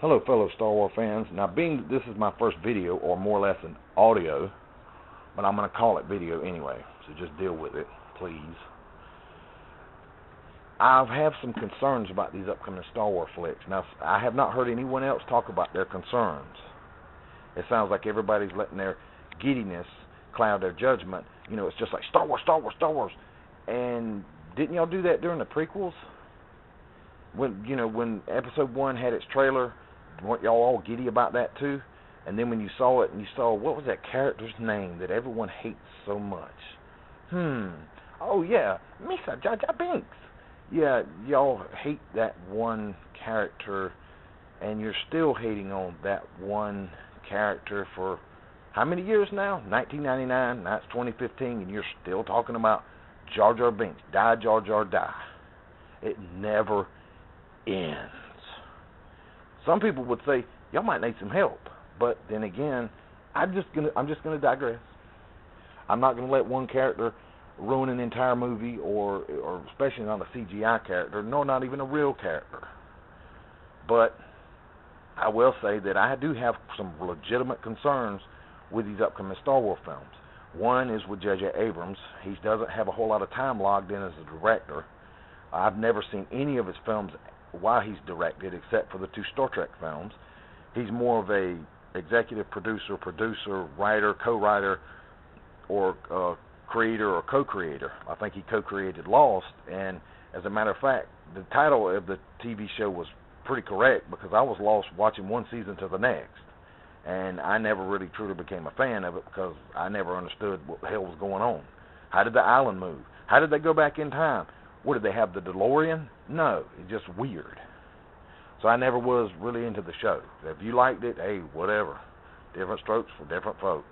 Hello, fellow Star Wars fans. Now, being this is my first video, or more or less an audio, but I'm going to call it video anyway, so just deal with it, please. I have some concerns about these upcoming Star Wars flicks. Now, I have not heard anyone else talk about their concerns. It sounds like everybody's letting their giddiness cloud their judgment. You know, it's just like Star Wars, Star Wars, Star Wars. And didn't y'all do that during the prequels? When Episode 1 had its trailer, weren't y'all all giddy about that too? And then when you saw it and you saw, what was that character's name that everyone hates so much? Oh yeah, Misa Jar Jar Binks. Yeah, y'all hate that one character, and you're still hating on that one character for how many years now? 1999, now it's 2015, and you're still talking about Jar Jar Binks. Die, Jar Jar, die. It never ends. Some people would say, y'all might need some help. But then again, I'm just gonna digress. I'm not gonna let one character ruin an entire movie, or especially not a CGI character, nor not even a real character. But I will say that I do have some legitimate concerns with these upcoming Star Wars films. One is with J.J. Abrams. He doesn't have a whole lot of time logged in as a director. I've never seen any of his films while he's directed, except for the 2 Star Trek films. He's more of a executive producer, writer, co-writer, or creator or co-creator. I think he co-created Lost, and as a matter of fact, the title of the TV show was pretty correct, because I was lost watching one season to the next, and I never really truly became a fan of it because I never understood what the hell was going on. How did the island move? How did they go back in time? What, did they have the DeLorean? No, it's just weird. So I never was really into the show. If you liked it, hey, whatever. Different strokes for different folks.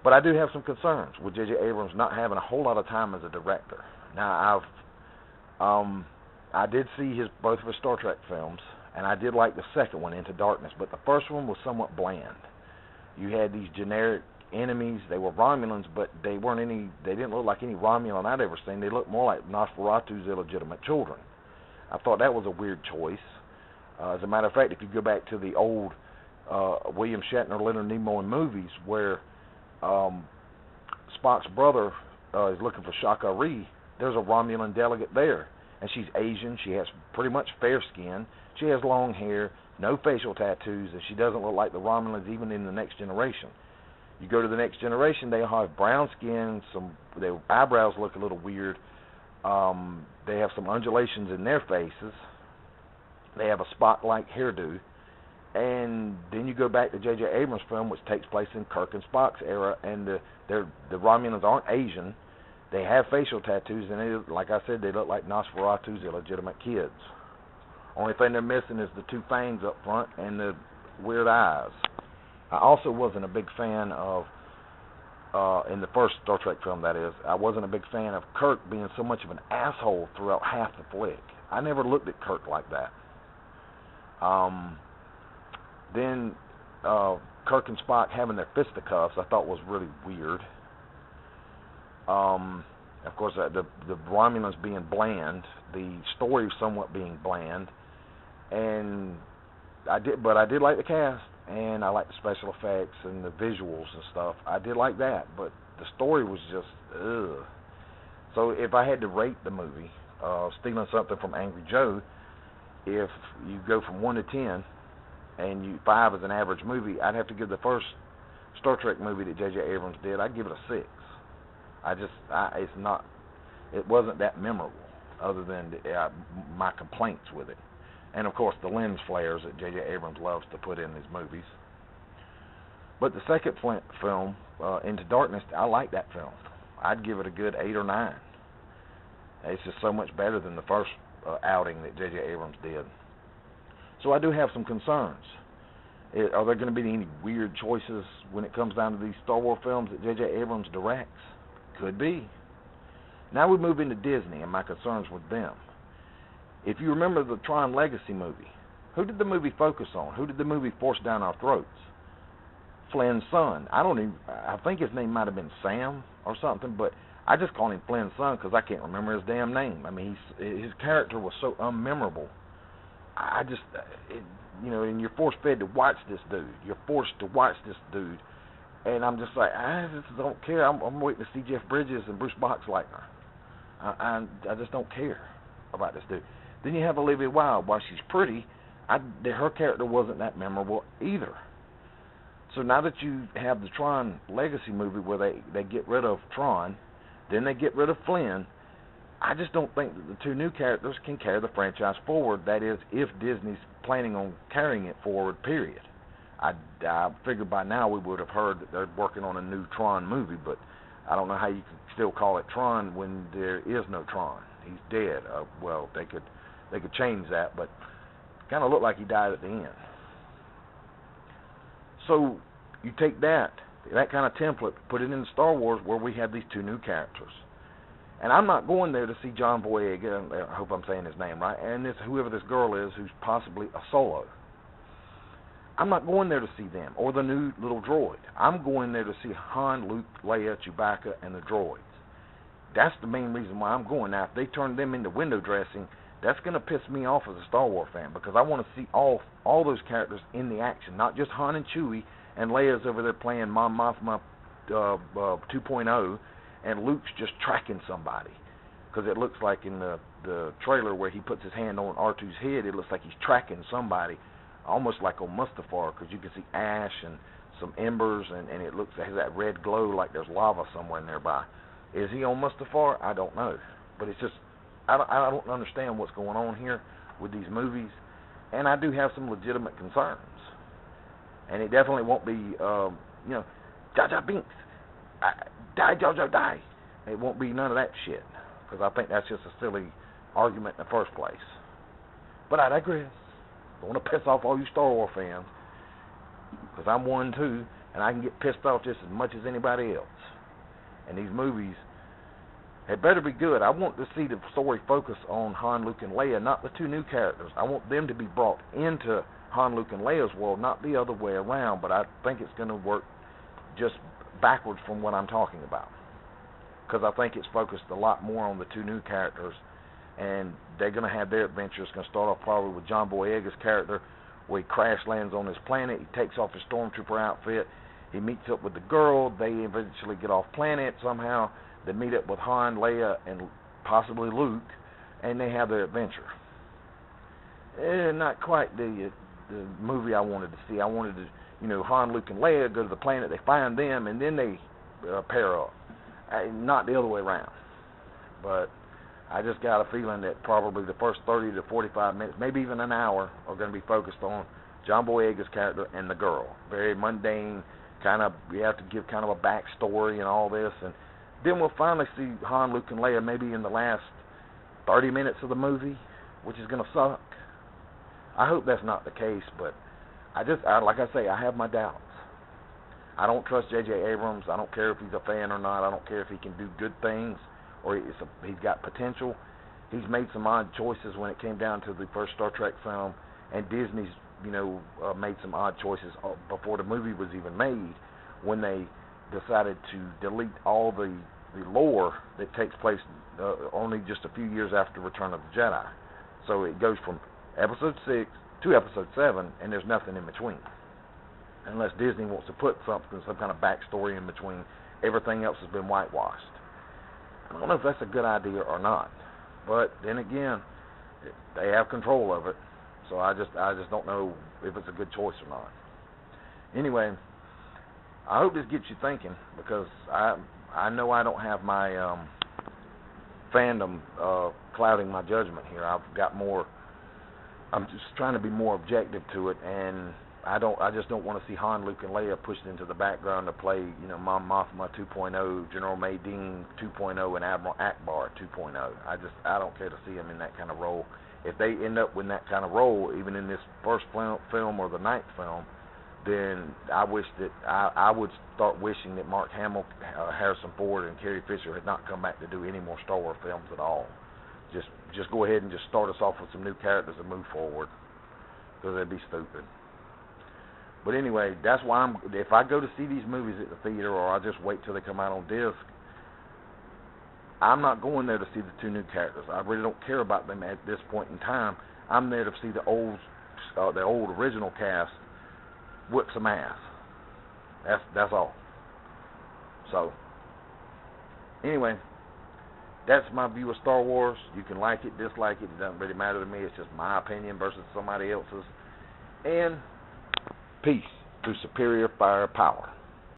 But I do have some concerns with J.J. Abrams not having a whole lot of time as a director. Now, I did see both of his Star Trek films, and I did like the second one, Into Darkness, but the first one was somewhat bland. You had these generic enemies. They were Romulans, but they didn't look like any Romulan I'd ever seen. They looked more like Nosferatu's illegitimate children. I thought that was a weird choice. As a matter of fact, if you go back to the old William Shatner, Leonard Nimoy movies, where Spock's brother is looking for Shaka-Ree, there's a Romulan delegate there, and she's Asian. She has pretty much fair skin. She has long hair, no facial tattoos, and she doesn't look like the Romulans even in the Next Generation. You go to the Next Generation, they have brown skin, their eyebrows look a little weird. They have some undulations in their faces. They have a Spock-like hairdo. And then you go back to J.J. Abrams' film, which takes place in Kirk and Spock's era, and the Romulans aren't Asian. They have facial tattoos, and like I said, they look like Nosferatu's illegitimate kids. Only thing they're missing is the 2 fangs up front and the weird eyes. I also wasn't a big fan of, in the first Star Trek film that is, I wasn't a big fan of Kirk being so much of an asshole throughout half the flick. I never looked at Kirk like that. Then Kirk and Spock having their fisticuffs I thought was really weird. Of course, the Romulans being bland, the story somewhat being bland, and I did like the cast, and I liked the special effects and the visuals and stuff. I did like that, but the story was just ugh. So if I had to rate the movie, stealing something from Angry Joe, if you go from 1 to 10, and 5 is an average movie, I'd have to give the first Star Trek movie that J.J. Abrams did, I'd give it a 6. It wasn't that memorable, other than my complaints with it. And of course, the lens flares that J.J. Abrams loves to put in his movies. But the second film, Into Darkness, I like that film. I'd give it a good 8 or 9. It's just so much better than the first outing that J.J. Abrams did. So I do have some concerns. Are there going to be any weird choices when it comes down to these Star Wars films that J.J. Abrams directs? Could be. Now we move into Disney and my concerns with them. If you remember the Tron Legacy movie, who did the movie focus on? Who did the movie force down our throats? Flynn's son. I think his name might have been Sam or something, but I just call him Flynn's son because I can't remember his damn name. I mean, his character was so unmemorable. I just, and you're force fed to watch this dude. You're forced to watch this dude, and I'm just like, I just don't care. I'm waiting to see Jeff Bridges and Bruce Boxleitner. I just don't care about this dude. Then you have Olivia Wilde. While she's pretty, her character wasn't that memorable either. So now that you have the Tron Legacy movie where they get rid of Tron, then they get rid of Flynn, I just don't think that the two new characters can carry the franchise forward. That is, if Disney's planning on carrying it forward, period. I figured by now we would have heard that they're working on a new Tron movie, but I don't know how you can still call it Tron when there is no Tron. He's dead. Well, they could change that, but it kind of looked like he died at the end. So you take that kind of template, put it in Star Wars where we have these two new characters. And I'm not going there to see John Boyega, I hope I'm saying his name right, and whoever this girl is who's possibly a Solo. I'm not going there to see them, or the new little droid. I'm going there to see Han, Luke, Leia, Chewbacca, and the droids. That's the main reason why I'm going. Now, if they turn them into window dressing, that's going to piss me off as a Star Wars fan, because I want to see all those characters in the action, not just Han and Chewie, and Leia's over there playing Mon Mothma 2.0, and Luke's just tracking somebody. Because it looks like in the trailer where he puts his hand on R2's head, it looks like he's tracking somebody, almost like on Mustafar, because you can see ash and some embers, and it has that red glow like there's lava somewhere nearby. Is he on Mustafar? I don't know. But it's just, I don't understand what's going on here with these movies, and I do have some legitimate concerns. And it definitely won't be, Jar Jar Binks, die, Jar Jar, die. It won't be none of that shit, because I think that's just a silly argument in the first place. But I digress. Don't want to piss off all you Star Wars fans, because I'm one too, and I can get pissed off just as much as anybody else. And these movies, they better be good. I want to see the story focus on Han, Luke, and Leia, not the two new characters. I want them to be brought into Han, Luke, and Leia's world, not the other way around, but I think it's going to work just backwards from what I'm talking about, because I think it's focused a lot more on the two new characters, and they're going to have their adventure. It's going to start off probably with John Boyega's character, where he crash lands on this planet. He takes off his stormtrooper outfit. He meets up with the girl. They eventually get off planet somehow. They meet up with Han, Leia, and possibly Luke, and they have their adventure. Not quite the movie I wanted to see. I wanted to, Han, Luke, and Leia go to the planet. They find them, and then they pair up. Not the other way around. But I just got a feeling that probably the first 30 to 45 minutes, maybe even an hour, are going to be focused on John Boyega's character and the girl. Very mundane, we have to give kind of a backstory and all this. And then we'll finally see Han, Luke, and Leia maybe in the last 30 minutes of the movie, which is going to suck. I hope that's not the case, but like I say, I have my doubts. I don't trust J.J. Abrams. I don't care if he's a fan or not. I don't care if he can do good things or he's got potential. He's made some odd choices when it came down to the first Star Trek film, and Disney's, made some odd choices before the movie was even made, when they decided to delete all the lore that takes place only just a few years after Return of the Jedi. So it goes from Episode 6 to Episode 7, and there's nothing in between. Unless Disney wants to put some kind of backstory in between, everything else has been whitewashed. I don't know if that's a good idea or not, but then again, they have control of it, so I just don't know if it's a good choice or not. Anyway, I hope this gets you thinking, because I know I don't have my fandom clouding my judgment here. I'm just trying to be more objective to it, and I just don't want to see Han, Luke, and Leia pushed into the background to play, Mon Mothma 2.0, General May Dean 2.0, and Admiral Akbar 2.0. I don't care to see them in that kind of role. If they end up with that kind of role, even in this first film or the ninth film, then I would start wishing that Mark Hamill, Harrison Ford, and Carrie Fisher had not come back to do any more Star Wars films at all. Just go ahead and just start us off with some new characters and move forward, because that'd be stupid. But anyway, that's why if I go to see these movies at the theater, or I just wait till they come out on disc, I'm not going there to see the two new characters. I really don't care about them at this point in time. I'm there to see the old original cast whip some ass. That's all. So anyway, that's my view of Star Wars. You can like it, dislike it. It doesn't really matter to me. It's just my opinion versus somebody else's. And peace through superior firepower.